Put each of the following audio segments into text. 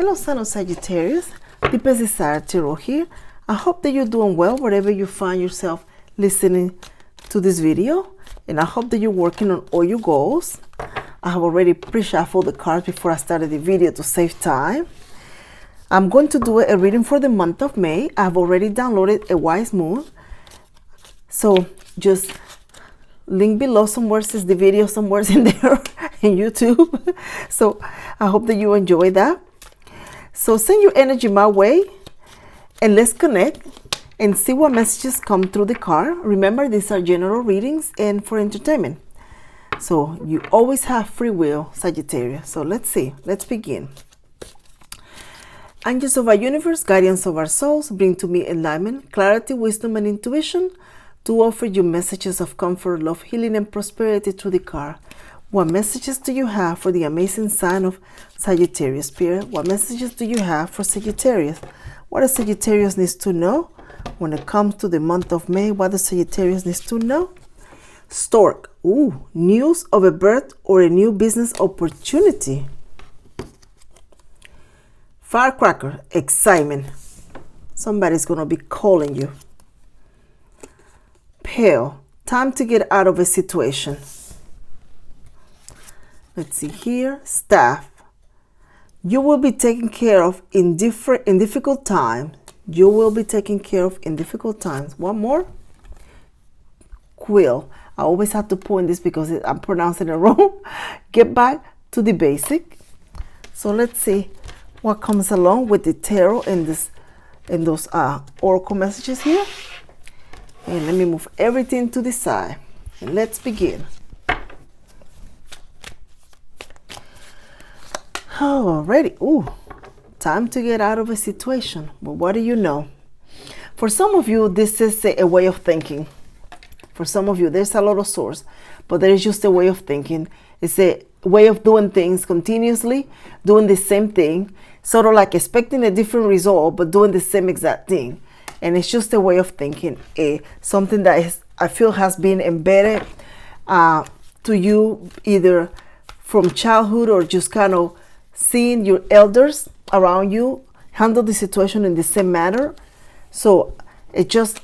Hello, Son of Sagittarius. The best desire tarot here. I hope that you're doing well wherever you find yourself listening to this video. And I hope that you're working on all your goals. I have already pre-shuffled the cards before I started the video to save time. I'm going to do a reading for the month of May. I've already downloaded a Waite-Smith. So just link below somewhere says the video somewhere in there in YouTube. So I hope that you enjoy that. So send your energy my way and let's connect and see what messages come through the card. Remember, these are general readings and for entertainment. So you always have free will, Sagittarius. So let's see. Let's begin. Angels of our universe, guardians of our souls, bring to me enlightenment, clarity, wisdom, and intuition to offer you messages of comfort, love, healing, and prosperity through the card. What messages do you have for the amazing sign of Sagittarius, Spirit? What messages do you have for Sagittarius? What does Sagittarius needs to know when it comes to the month of May? What does Sagittarius needs to know? Stork. Ooh, news of a birth or a new business opportunity. Firecracker. Excitement. Somebody's going to be calling you. Pale. Time to get out of a situation. Let's see here. Staff. You will be taken care of in difficult times. You will be taken care of in difficult times. One more. Quill. I always have to point this because I'm pronouncing it wrong. Get back to the basic. So let's see what comes along with the tarot in those oracle messages here. And let me move everything to the side. And let's begin. Alrighty. Ooh, time to get out of a situation. But what do you know? For some of you, this is a way of thinking. For some of you, there's a lot of source, but there is just a way of thinking. It's a way of doing things continuously, doing the same thing, sort of like expecting a different result, but doing the same exact thing. And it's just a way of thinking, something that I feel has been embedded to you either from childhood or just kind of seeing your elders around you handle the situation in the same manner. So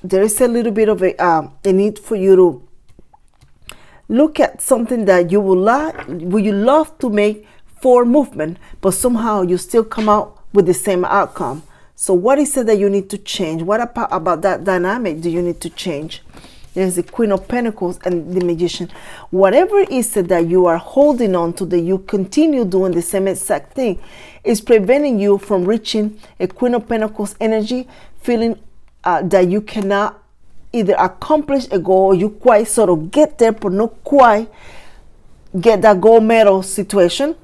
there is a little bit of a need for you to look at something that you would love to make forward movement, but somehow you still come out with the same outcome. So what is it that you need to change? What about that dynamic do you need to change? There's the Queen of Pentacles and the Magician. Whatever it is that you are holding on to, that you continue doing the same exact thing, is preventing you from reaching a Queen of Pentacles energy, feeling that you cannot either accomplish a goal, or you quite sort of get there, but not quite get that gold medal situation.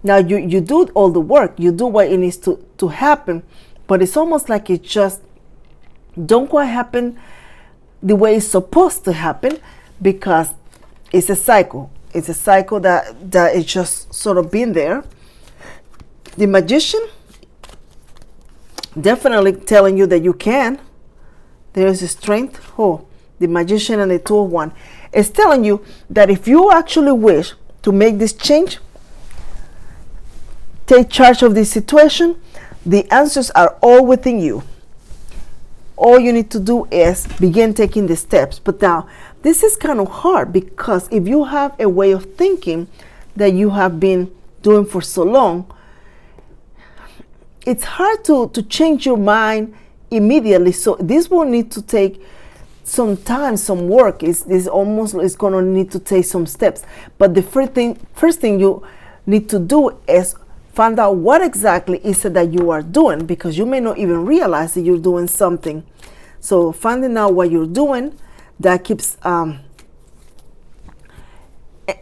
Now you do all the work, you do what it needs to happen, but it's almost like it just don't quite happen the way it's supposed to happen, because it's a cycle. It's a cycle that it's just sort of been there. The Magician definitely telling you that you can. There is a strength. Oh, the Magician and the Two of Wands. It's telling you that if you actually wish to make this change, take charge of this situation, the answers are all within you. All you need to do is begin taking the steps. But now, this is kind of hard, because if you have a way of thinking that you have been doing for so long, it's hard to change your mind immediately. So this will need to take some time, some work. It's going to need to take some steps. But the first thing you need to do is find out what exactly is it that you are doing, because you may not even realize that you're doing something. So finding out what you're doing that keeps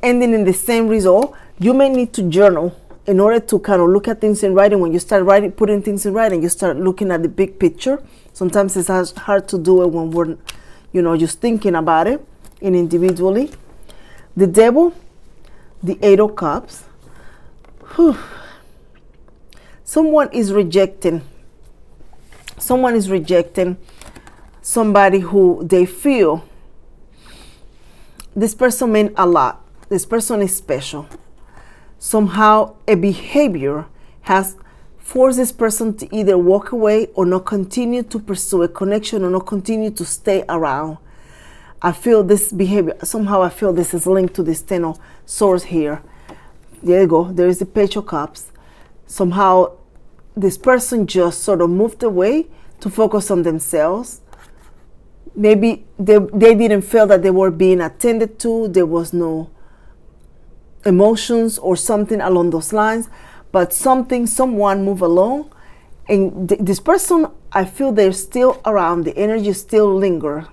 ending in the same result. You may need to journal in order to kind of look at things in writing. When you start putting things in writing, you start looking at the big picture. Sometimes it's hard to do it when we're just thinking about it individually. The Devil, the Eight of Cups. Whew. Someone is rejecting somebody who they feel this person meant a lot. This person is special. Somehow a behavior has force this person to either walk away or not continue to pursue a connection or not continue to stay around. I feel this behavior, somehow I feel this is linked to this Ten of Swords here. There you go, there is the Page of Cups. Somehow this person just sort of moved away to focus on themselves. Maybe they didn't feel that they were being attended to. There was no emotions or something along those lines, but someone moved along, and this person, I feel they're still around. The energy still linger.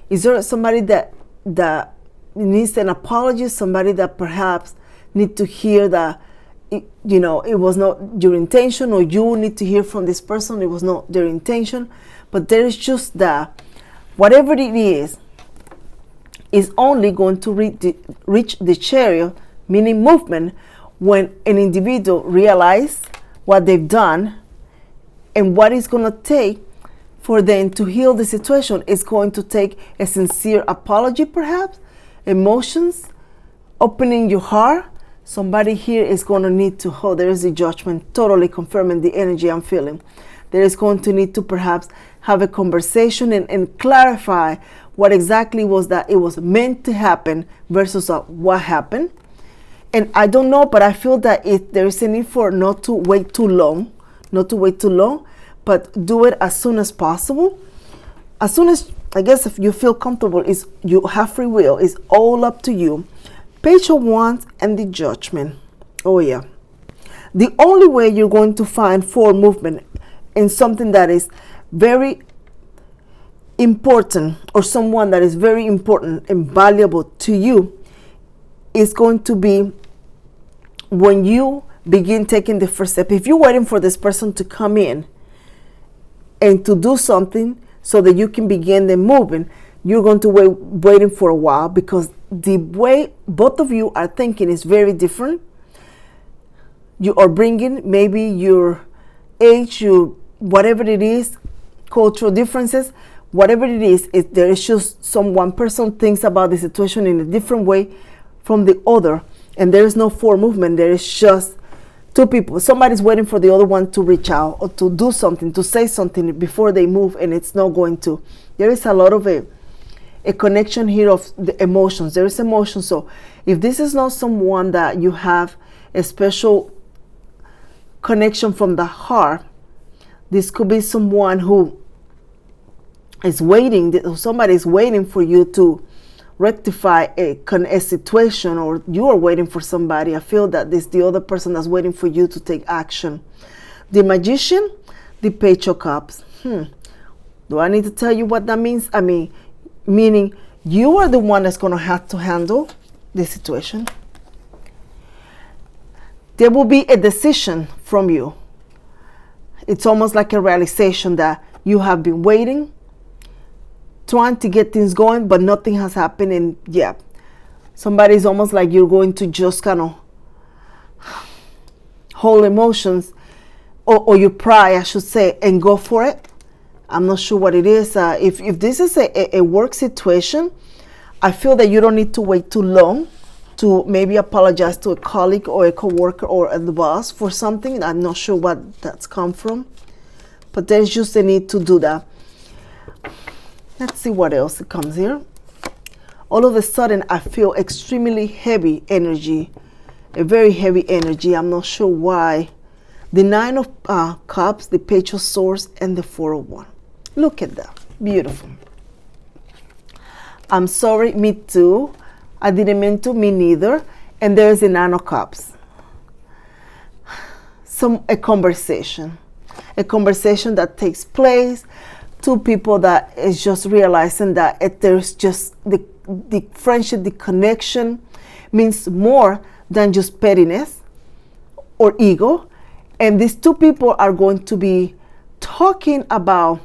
Is there somebody that needs an apology? Somebody that perhaps need to hear that, it was not your intention, or you need to hear from this person it was not their intention, but there is just that whatever it is only going to reach the Chariot, meaning movement, when an individual realizes what they've done and what it's going to take for them to heal the situation. Is going to take a sincere apology, perhaps, emotions, opening your heart. Somebody here is going to need to, there is a Judgment, totally confirming the energy I'm feeling. There is going to need to perhaps have a conversation and clarify what exactly was that it was meant to happen versus what happened. And I don't know, but I feel that there is a need for not to wait too long, but do it as soon as possible. As soon as, I guess, if you feel comfortable, you have free will, it's all up to you. Page of Wands and the Judgment. Oh yeah. The only way you're going to find forward movement in something that is very important, or someone that is very important and valuable to you, is going to be when you begin taking the first step. If you're waiting for this person to come in and to do something so that you can begin the moving, you're going to waiting for a while, because the way both of you are thinking is very different. You are bringing maybe your age, whatever it is, cultural differences, whatever it is, there is just one person thinks about the situation in a different way from the other, and there is no forward movement. There is just two people. Somebody's waiting for the other one to reach out or to do something, to say something before they move, and it's not going to. There is a lot of a connection here of the emotions. There is emotion. So if this is not someone that you have a special connection from the heart, this could be someone who is waiting, somebody is waiting for you to rectify a situation, or you are waiting for somebody. I feel that the other person that's waiting for you to take action. The Magician, the Page of Cups. Do I need to tell you what that means? I mean, meaning you are the one that's going to have to handle the situation. There will be a decision from you. It's almost like a realization that you have been waiting, trying to get things going, but nothing has happened. And yeah, somebody's almost like you're going to just kind of hold emotions, or your pride, I should say, and go for it. I'm not sure what it is. If this is a work situation, I feel that you don't need to wait too long to maybe apologize to a colleague or a coworker or the boss for something. I'm not sure what that's come from, but there's just a need to do that. Let's see what else comes here. All of a sudden, I feel extremely heavy energy, a very heavy energy. I'm not sure why. The Nine of Cups, the Page of Swords, and the Four of Wands. Look at that. Beautiful. I'm sorry, me too. I didn't mean to, me neither. And there's the Nine of Cups. A conversation that takes place. Two people that is just realizing that there's just the friendship, the connection means more than just pettiness or ego. And these two people are going to be talking about,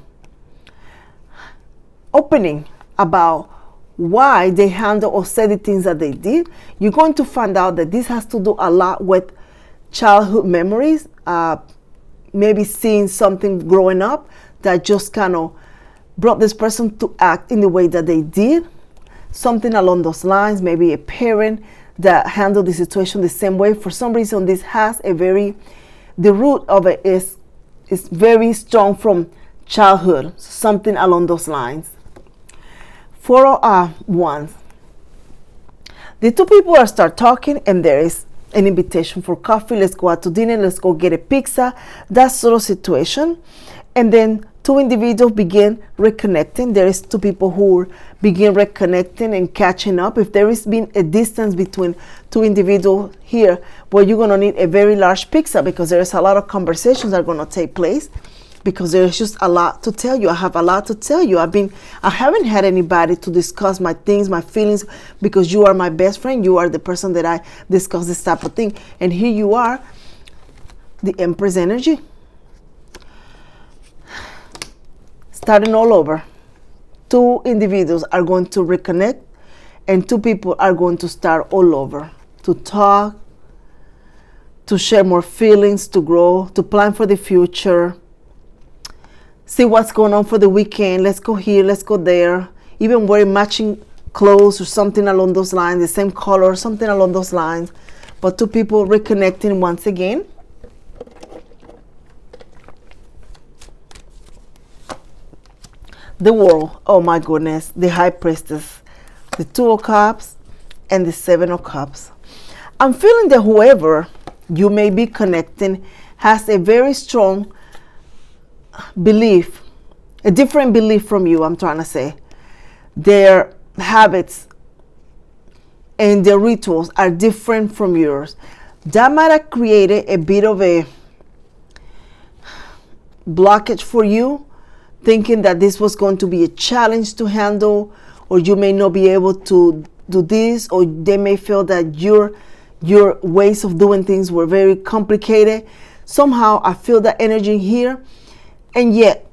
opening about why they handle or say the things that they did. You're going to find out that this has to do a lot with childhood memories, maybe seeing something growing up that just kind of brought this person to act in the way that they did. Something along those lines, maybe a parent that handled the situation the same way. For some reason, this has a very the root of it is very strong from childhood, something along those lines. 4 of Wands. The two people are start talking, and there is an invitation for coffee. Let's go out to dinner. Let's go get a pizza. That sort of situation. And then two individuals begin reconnecting. There is two people who begin reconnecting and catching up. If there has been a distance between two individuals here, well, you're going to need a very large pizza, because there is a lot of conversations that are going to take place, because there's just a lot to tell you. I have a lot to tell you. I haven't had anybody to discuss my things, my feelings, because you are my best friend. You are the person that I discuss this type of thing. And here you are, the Empress energy. Starting all over. Two individuals are going to reconnect, and two people are going to start all over, to talk, to share more feelings, to grow, to plan for the future, see what's going on for the weekend. Let's go here, let's go there, even wearing matching clothes or something along those lines, the same color, something along those lines. But two people reconnecting once again. The World, oh my goodness, the High Priestess, the 2 of Cups, and the 7 of Cups. I'm feeling that whoever you may be connecting has a very strong belief, a different belief from you, I'm trying to say. Their habits and their rituals are different from yours. That might have created a bit of a blockage for you, thinking that this was going to be a challenge to handle, or you may not be able to do this, or they may feel that your ways of doing things were very complicated. Somehow I feel that energy here, and yet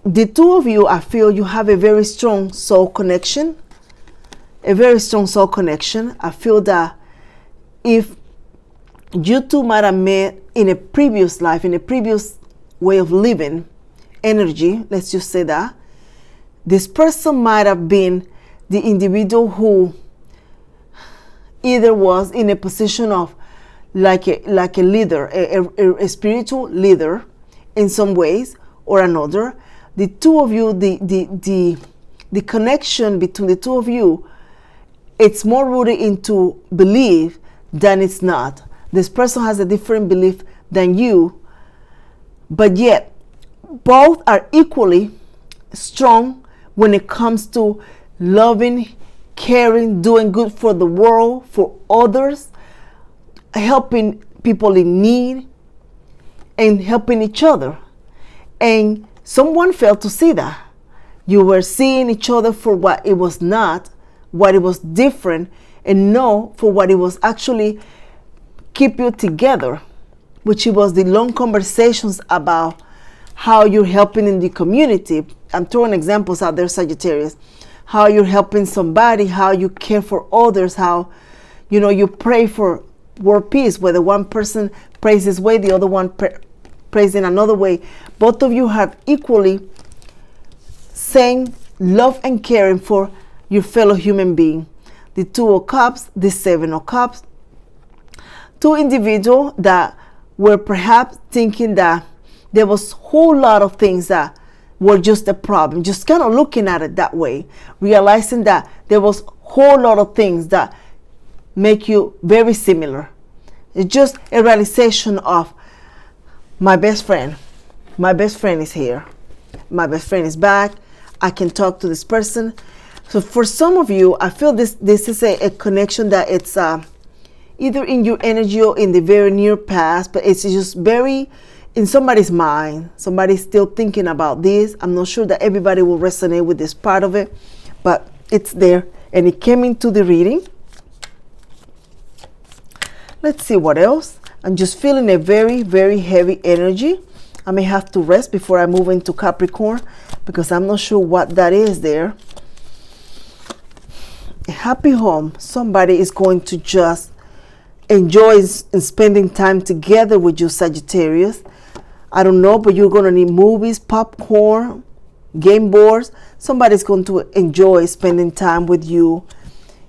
the two of you, I feel you have a very strong soul connection, a very strong soul connection. I feel that if you two might have met in a previous life, in a previous way of living, energy, let's just say that, this person might have been the individual who either was in a position of like a leader, a spiritual leader in some ways or another. The two of you, the connection between the two of you, it's more rooted into belief than it's not. This person has a different belief than you, but yet both are equally strong when it comes to loving, caring, doing good for the world, for others, helping people in need, and helping each other. And someone failed to see that. You were seeing each other for what it was not, what it was different, and no for what it was actually keep you together, which it was the long conversations about how you're helping in the community. I'm throwing examples out there, Sagittarius. How you're helping somebody, how you care for others, how, you pray for world peace, whether one person prays this way, the other one prays in another way. Both of you have equally saying love and caring for your fellow human being. The 2 of Cups, the 7 of Cups. Two individuals that were perhaps thinking that there was a whole lot of things that were just a problem, just kind of looking at it that way, realizing that there was a whole lot of things that make you very similar. It's just a realization of my best friend. My best friend is here. My best friend is back. I can talk to this person. So for some of you, I feel this is a connection that it's either in your energy or in the very near past, but it's just very in somebody's mind. Somebody's still thinking about this. I'm not sure that everybody will resonate with this part of it, but it's there and it came into the reading. Let's see what else. I'm just feeling a very, very heavy energy. I may have to rest before I move into Capricorn because I'm not sure what that is there. A happy home. Somebody is going to just enjoy spending time together with you, Sagittarius. I don't know, but you're going to need movies, popcorn, game boards. Somebody's going to enjoy spending time with you.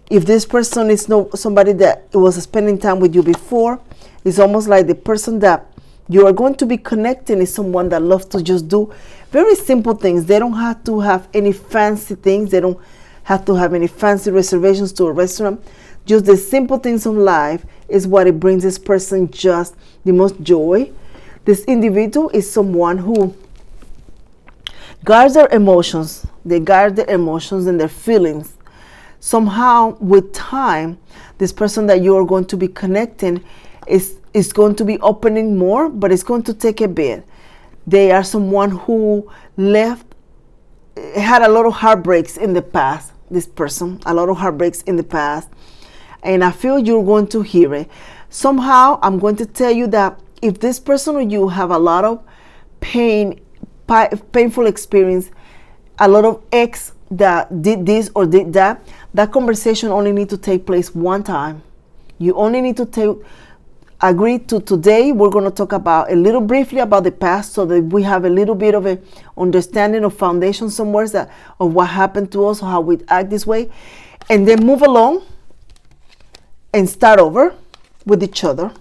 If this person is somebody that was spending time with you before, it's almost like the person that you are going to be connecting with someone that loves to just do very simple things. They don't have to have any fancy things. They don't have to have any fancy reservations to a restaurant. Just the simple things of life is what it brings this person just the most joy. This individual is someone who guards their emotions. They guard their emotions and their feelings. Somehow, with time, this person that you are going to be connecting is going to be opening more, but it's going to take a bit. They are someone who had a lot of heartbreaks in the past. This person, a lot of heartbreaks in the past. And I feel you're going to hear it. Somehow, I'm going to tell you that if this person or you have a lot of painful experience, a lot of ex that did this or did that, that conversation only need to take place one time. You only need to agree to today. We're going to talk about a little briefly about the past so that we have a little bit of a understanding of foundation somewhere of what happened to us or how we act this way, and then move along and start over with each other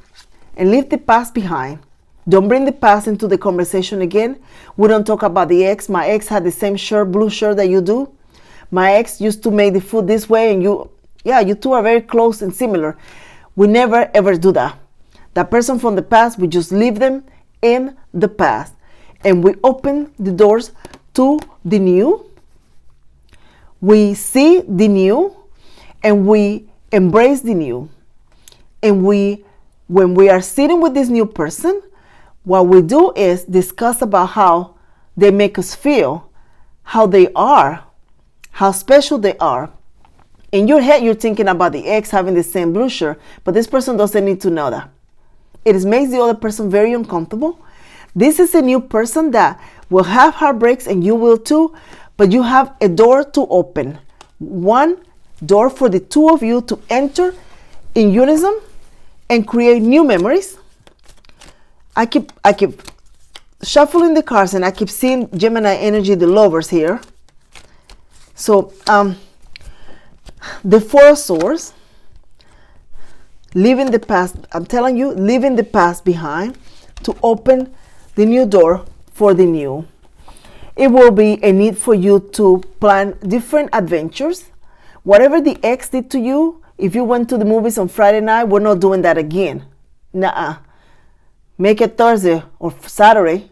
and leave the past behind. Don't bring the past into the conversation again. We don't talk about the ex. My ex had the same shirt, blue shirt that you do. My ex used to make the food this way, and you two are very close and similar. We never ever do that. That person from the past, we just leave them in the past. And we open the doors to the new. We see the new and we embrace the new. And when we are sitting with this new person, what we do is discuss about how they make us feel, how they are, how special they are. In your head, you're thinking about the ex having the same blue shirt, but this person doesn't need to know that. It makes the other person very uncomfortable. This is a new person that will have heartbreaks, and you will too, but you have a door to open. One door for the two of you to enter in unison and create new memories. I keep shuffling the cards, and I keep seeing Gemini energy, the lovers here. So the Four of Swords, leaving the past, I'm telling you, leaving the past behind to open the new door for the new. It will be a need for you to plan different adventures. Whatever the ex did to you, if you went to the movies on Friday night, we're not doing that again. Nuh-uh. Make it Thursday or Saturday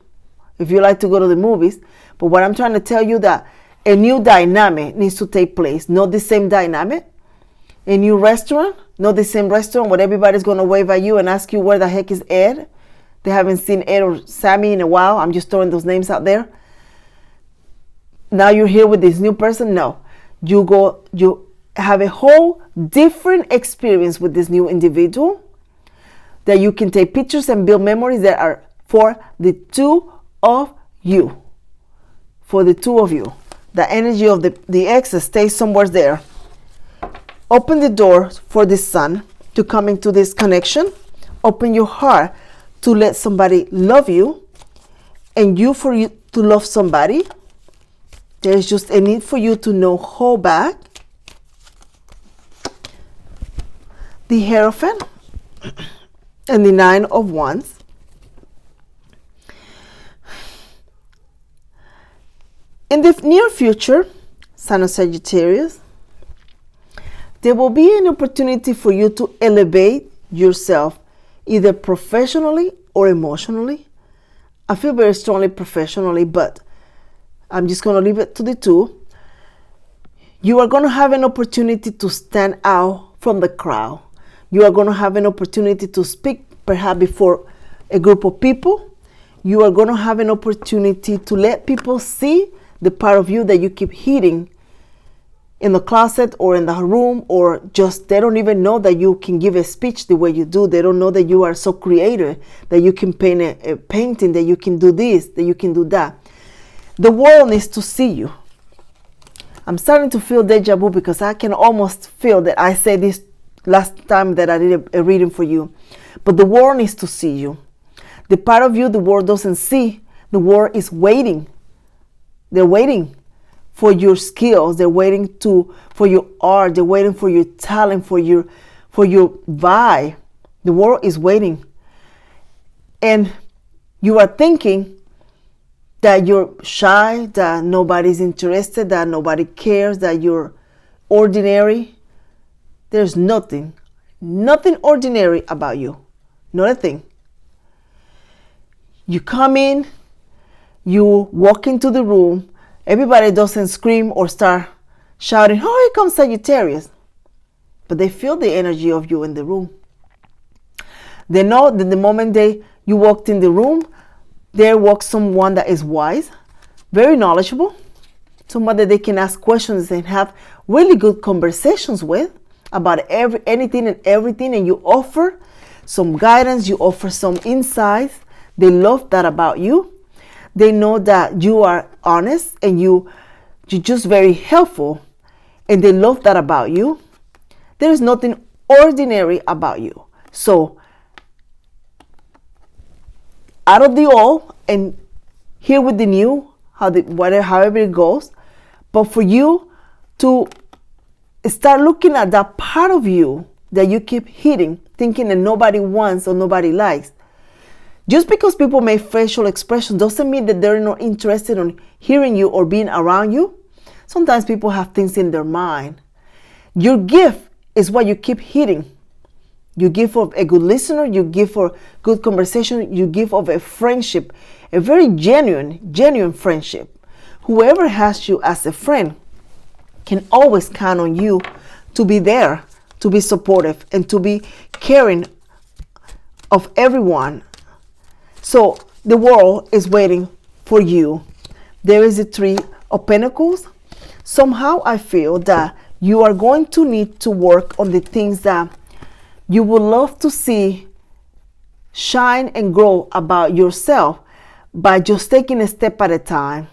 if you like to go to the movies. But what I'm trying to tell you that a new dynamic needs to take place. Not the same dynamic. A new restaurant, not the same restaurant where everybody's going to wave at you and ask you where the heck is Ed. They haven't seen Ed or Sammy in a while. I'm just throwing those names out there. Now you're here with this new person. No, you have a whole different experience with this new individual that you can take pictures and build memories that are for the two of you. For the two of you. The energy of the ex stays somewhere there. Open the door for the sun to come into this connection. Open your heart to let somebody love you, and you for you to love somebody. There's just a need for you to know hold back. The Hierophant and the Nine of Wands. In the near future, Sign of Sagittarius, there will be an opportunity for you to elevate yourself either professionally or emotionally. I feel very strongly professionally, but I'm just going to leave it to the two. You are going to have an opportunity to stand out from the crowd. You are going to have an opportunity to speak perhaps before a group of people. You are going to have an opportunity to let people see the part of you that you keep hiding in the closet or in the room, or just they don't even know that you can give a speech the way you do. They don't know that you are so creative, that you can paint a painting, that you can do this, that you can do that. The world needs to see you. I'm starting to feel deja vu because I can almost feel that I said this last time that I did a reading for you. But the world needs to see you. The part of you the world doesn't see, the world is waiting. They're waiting for your skills. They're waiting for your art. They're waiting for your talent, for your vibe. The world is waiting. And You are thinking that you're shy, that nobody's interested, that nobody cares, that you're ordinary. There's nothing ordinary about you. Not a thing. You come in, you walk into the room, everybody doesn't scream or start shouting, "Oh, here comes Sagittarius." But they feel the energy of you in the room. They know that the moment you walked in the room, there walks someone that is wise, very knowledgeable, someone that they can ask questions and have really good conversations with about anything and everything, and you offer some guidance, you offer some insights. They love that about you. They know that you are honest and you're just very helpful, and they love that about you. There is nothing ordinary about you. So out of the old and here with the new, however it goes, but for you to start looking at that part of you that you keep hitting, thinking that nobody wants or nobody likes. Just because people make facial expressions doesn't mean that they're not interested in hearing you or being around you. Sometimes people have things in their mind. Your gift is what you keep hitting. You give of a good listener, you give for good conversation, you give of a friendship, a very genuine friendship. Whoever has you as a friend can always count on you to be there, to be supportive, and to be caring of everyone. So the world is waiting for you. There is the Three of Pentacles. Somehow I feel that you are going to need to work on the things that you would love to see shine and grow about yourself by just taking a step at a time.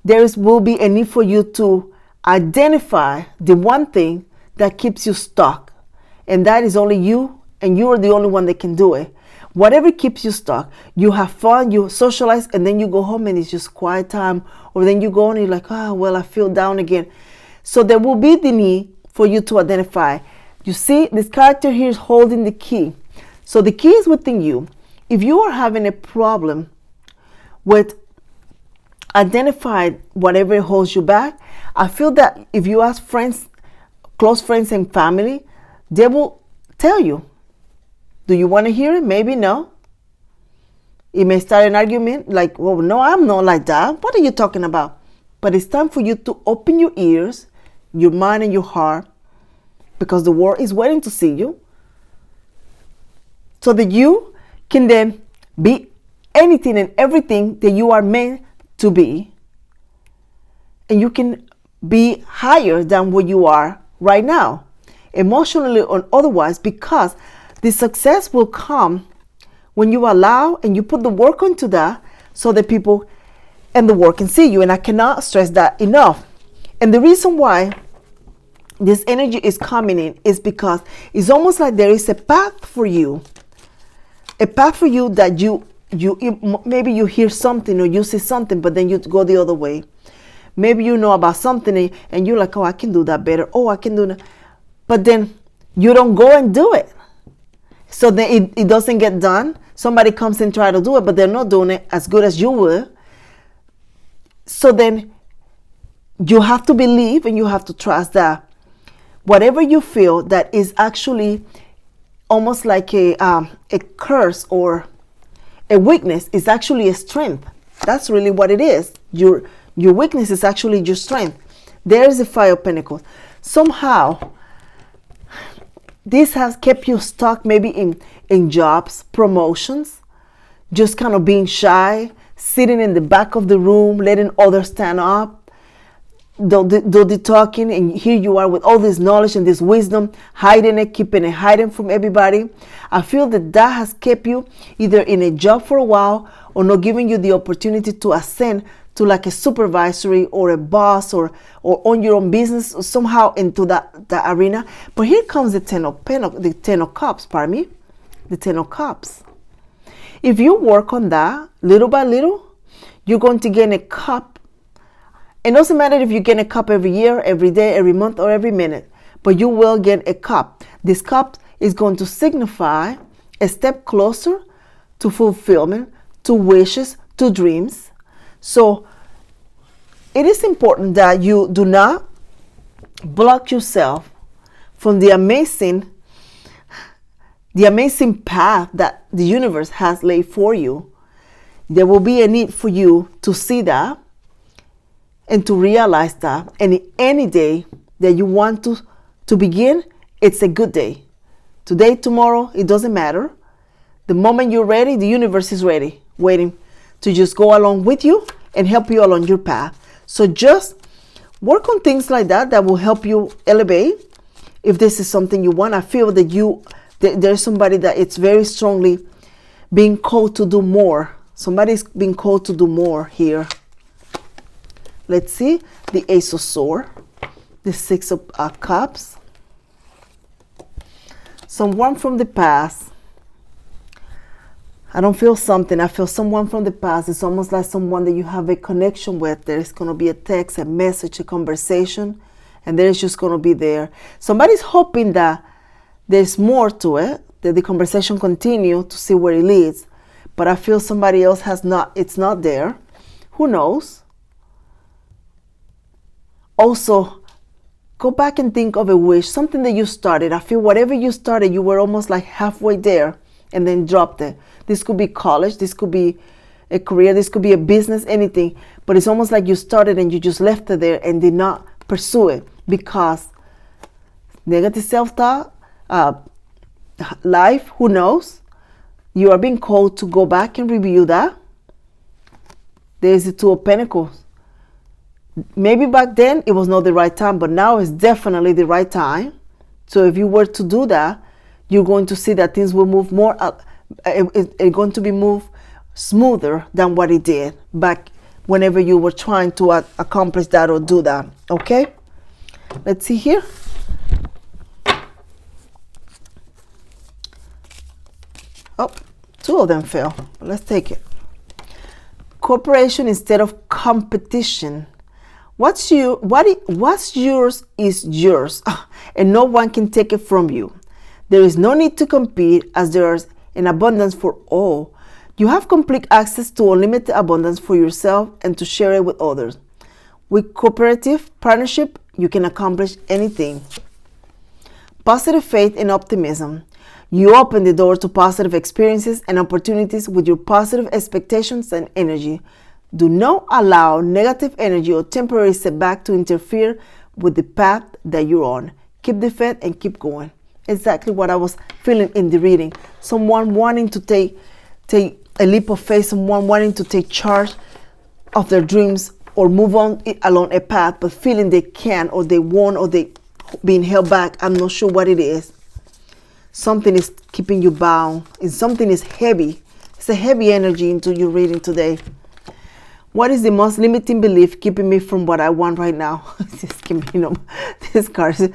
Will be a need for you to identify the one thing that keeps you stuck. And that is only you, and you are the only one that can do it. Whatever keeps you stuck, you have fun, you socialize, and then you go home and it's just quiet time. Or then you go and you're like, I feel down again. So there will be the need for you to identify. You see, this character here is holding the key. So the key is within you. If you are having a problem with identifying whatever holds you back, I feel that if you ask friends, close friends and family, they will tell you. Do you want to hear it? Maybe no. It may start an argument like, well, no, I'm not like that. What are you talking about? But it's time for you to open your ears, your mind and your heart, because the world is waiting to see you, so that you can then be anything and everything that you are meant to be, and you can be higher than what you are right now, emotionally or otherwise, because the success will come when you allow and you put the work into that, so that people and the world can see you. And I cannot stress that enough. And the reason why this energy is coming in is because it's almost like there is a path for you that you maybe you hear something or you see something, but then you go the other way. Maybe you know about something and you're like, oh, I can do that better. Oh, I can do that. But then you don't go and do it. So then it doesn't get done. Somebody comes and try to do it, but they're not doing it as good as you would. So then you have to believe and you have to trust that whatever you feel that is actually almost like a curse or a weakness is actually a strength. That's really what it is. Your weakness is actually your strength. There is the Five of Pentacles. Somehow, this has kept you stuck maybe in jobs, promotions, just kind of being shy, sitting in the back of the room, letting others stand up, do the talking, and here you are with all this knowledge and this wisdom, hiding it, keeping it hidden from everybody. I feel that has kept you either in a job for a while or not giving you the opportunity to ascend to like a supervisory or a boss or on your own business or somehow into that arena. But here comes the Ten of Cups, the Ten of Cups. If you work on that little by little, you're going to gain a cup. It doesn't matter if you get a cup every year, every day, every month, or every minute, but you will get a cup. This cup is going to signify a step closer to fulfillment, to wishes, to dreams. So it is important that you do not block yourself from the amazing path that the universe has laid for you. There will be a need for you to see that and to realize that. And any day that you want to begin, it's a good day. Today, tomorrow, it doesn't matter. The moment you're ready, the universe is ready, waiting to just go along with you and help you along your path. So just work on things like that will help you elevate. If this is something you want, I feel that there's somebody that it's very strongly being called to do more. Somebody's being called to do more here. Let's see, the Ace of Swords, the Six of Cups. Someone from the past. I don't feel something. I feel someone from the past. It's almost like someone that you have a connection with. There's going to be a text, a message, a conversation, and there's just going to be there. Somebody's hoping that there's more to it, that the conversation continue to see where it leads. But I feel somebody else it's not there. Who knows? Also, go back and think of a wish, something that you started. I feel whatever you started, you were almost like halfway there and then dropped it. This could be college, this could be a career, this could be a business, anything. But it's almost like you started and you just left it there and did not pursue it because negative self-talk, life, who knows? You are being called to go back and review that. There's the Two of Pentacles. Maybe back then it was not the right time, but now it's definitely the right time. So if you were to do that, you're going to see that things will move more, it's going to be moved smoother than what it did back whenever you were trying to accomplish that or do that. Okay? Let's see here. Oh, two of them fell. Let's take it. Cooperation instead of competition. What's yours is yours, and no one can take it from you. There is no need to compete as there is an abundance for all. You have complete access to unlimited abundance for yourself and to share it with others. With cooperative partnership, you can accomplish anything. Positive faith and optimism. You open the door to positive experiences and opportunities with your positive expectations and energy. Do not allow negative energy or temporary setback to interfere with the path that you're on. Keep the faith and keep going. Exactly what I was feeling in the reading. Someone wanting to take a leap of faith, someone wanting to take charge of their dreams or move on along a path, but feeling they can't or they won't or they being held back. I'm not sure what it is. Something is keeping you bound and something is heavy. It's a heavy energy into your reading today. What is the most limiting belief keeping me from what I want right now? This card.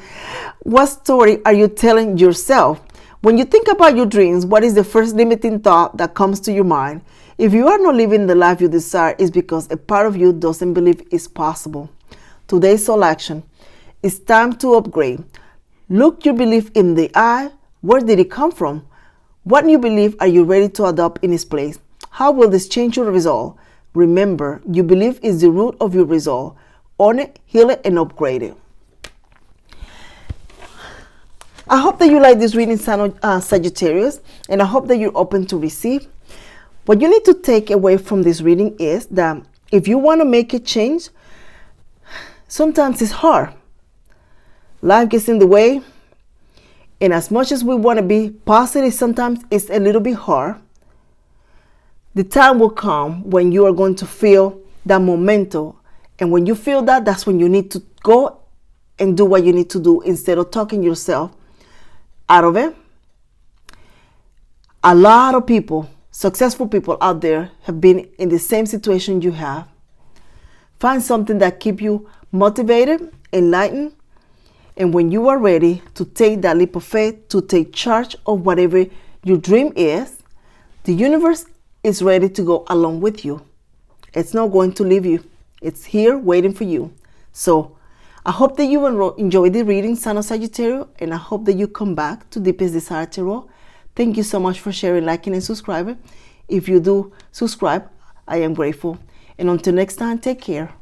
What story are you telling yourself? When you think about your dreams, what is the first limiting thought that comes to your mind? If you are not living the life you desire, it's because a part of you doesn't believe it's possible. Today's soul action. It's time to upgrade. Look your belief in the eye. Where did it come from? What new belief are you ready to adopt in its place? How will this change your resolve? Remember, your belief is the root of your resolve. Own it, heal it, and upgrade it. I hope that you like this reading, Sagittarius, and I hope that you're open to receive. What you need to take away from this reading is that if you want to make a change, sometimes it's hard. Life gets in the way, and as much as we want to be positive, sometimes it's a little bit hard. The time will come when you are going to feel that momentum. And when you feel that, that's when you need to go and do what you need to do instead of talking yourself out of it. A lot of people, successful people out there, have been in the same situation you have. Find something that keeps you motivated, enlightened, and when you are ready to take that leap of faith, to take charge of whatever your dream is, the universe is ready to go along with you. It's not going to leave you. It's here waiting for you. So I hope that you enjoy the reading, Son of Sagittarius, and I hope that you come back to Deepest Desire Tarot. Thank you so much for sharing, liking, and subscribing. If you do subscribe, I am grateful. And until next time, take care.